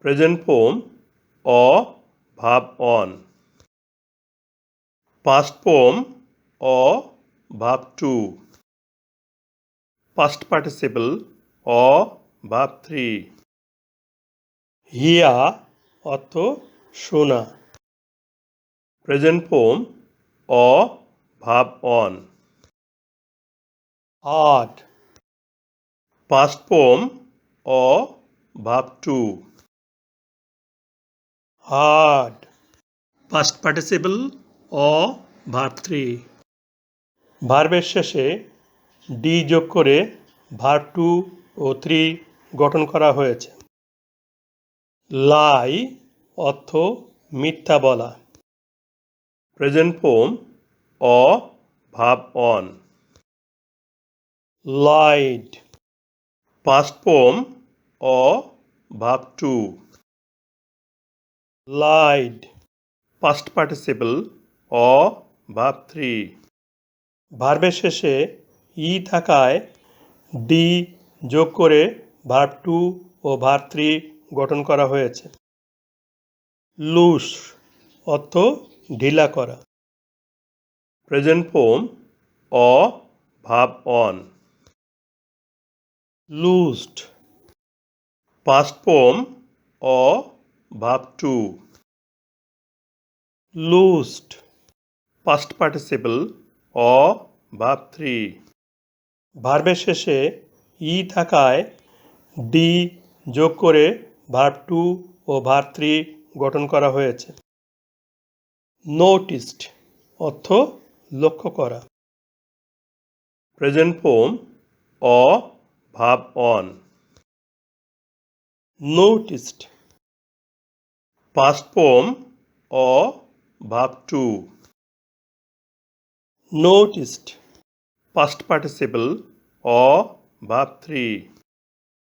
Present form অ ভাব on. Past form অ ভাব two. Past participle অ ভাব থ্রি। হিয়া অর্থ শোনা। প্রেজেন্ট ফর্ম অ ভাব অন। হার্ড। পাস্ট ফর্ম অ ভাব টু। হার্ড। পাস্ট পার্টিসিপল অ ভাব থ্রি। ভার্বের শেষে ডি যোগ করে ভার্ব টু ও থ্রি গঠন করা হয়েছে। লাই অর্থ মিথ্যা বলা। প্রেজেন্ট ফর্ম অ ভাব অন। লাইড। পাস্ট ফর্ম অ ভাব টু। লাইড। পাস্ট পার্টিসিপল অ ভাব থ্রি। ভার্বের শেষে ই থাকায় ডি যোগ করে ভার্ব টু ও ভার্ব থ্রি গঠন করা হয়েছে। লুজ অর্থ ঢিলা করা। প্রেজেন্ট ফর্ম অ ভাব অন। লুজড। পাস্ট ফর্ম অ ভাব টু। লুজড। পাস্ট পার্টিসিপল অ ভাব থ্রি। ভার্বের শেষে ই থাকায় ডি যোগ করে ভার্ব টু ও ভার্ব থ্রি গঠন করা হয়েছে। নোটিসড অর্থ লক্ষ্য করা। প্রেজেন্ট ফর্ম অ ভাব অন। নোটিসড। পাস্ট ফর্ম অ ভাব টু। নোটিসড। পাস্ট পার্টিসিপল অ ভাব থ্রি।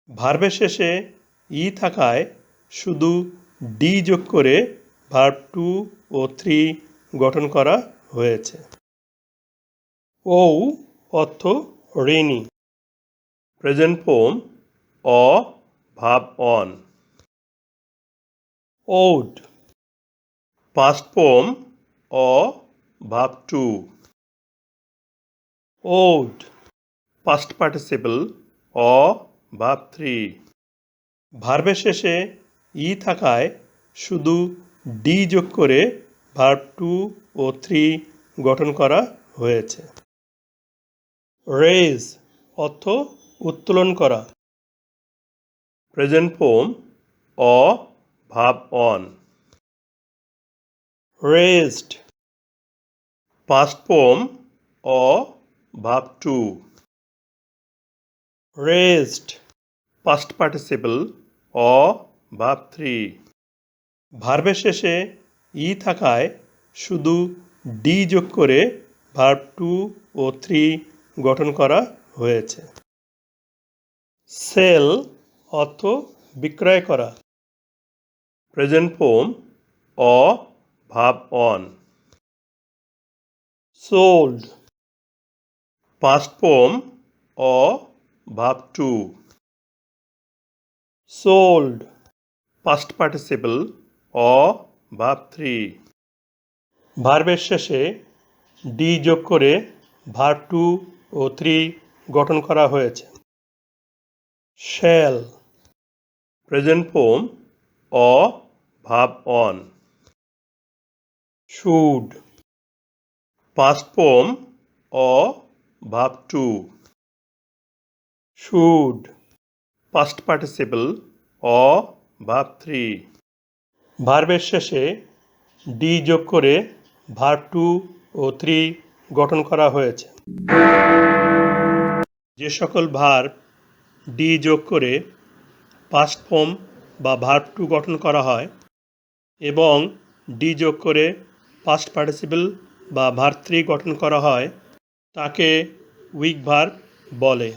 ভার্বের শেষে ই থাকায় শুধু ডি যোগ করে ভার্ব টু ও থ্রি গঠন করা হয়েছে। ও অর্থ ঋণী। প্রেজেন্ট ফর্ম অ ভাব অন। ওড। পাস্ট ফর্ম অ ভাব টু। ওড। পাস্ট পার্টিসিপল অ ভাব থ্রি। ভার্বের শেষে ই থাকায় শুধু ডি যোগ করে ভার্ব টু ও থ্রি গঠন করা হয়েছে। রেজ অর্থ উত্তোলন করা। প্রেজেন্ট ফর্ম অ ভাব অন। রেজড। পাস্ট ফর্ম অ ভাব টু। রেজড। পাস্ট পার্টিসিপল অ ভাব থ্রি। ভার্বের শেষে ই থাকায় শুধু ডি যোগ করে ভার্ব টু ও থ্রি গঠন করা হয়েছে। সেল অর্থ বিক্রয় করা। প্রেজেন্ট ফর্ম অ ভাব অন। সোল্ড। পাস্ট ফর্ম অ ভাব টু। সোল্ড। পাস্ট পার্টিসিপল অ ভাব থ্রি। ভার্বের শেষে ডি যোগ করে ভার্ব টু ও থ্রি গঠন করা হয়েছে। শ্যাল। প্রেজেন্ট ফর্ম অ ভাব অন। শুড। পাস্ট ফর্ম অ ভাব টু। শুড। পাস্ট পার্টিসিপল অ ভাব থ্রি। ভার্বের শেষে ডি যোগ করে ভার্ব টু ও থ্রি গঠন করা হয়েছে। যে সকল ভার্ব ডি যোগ করে পাস্ট ফর্ম বা ভার্ব টু গঠন করা হয় এবং ডি যোগ করে পাস্ট পার্টিসিপল বা ভার্ব থ্রি গঠন করা হয় তাকে উইক ভার্ব বলে।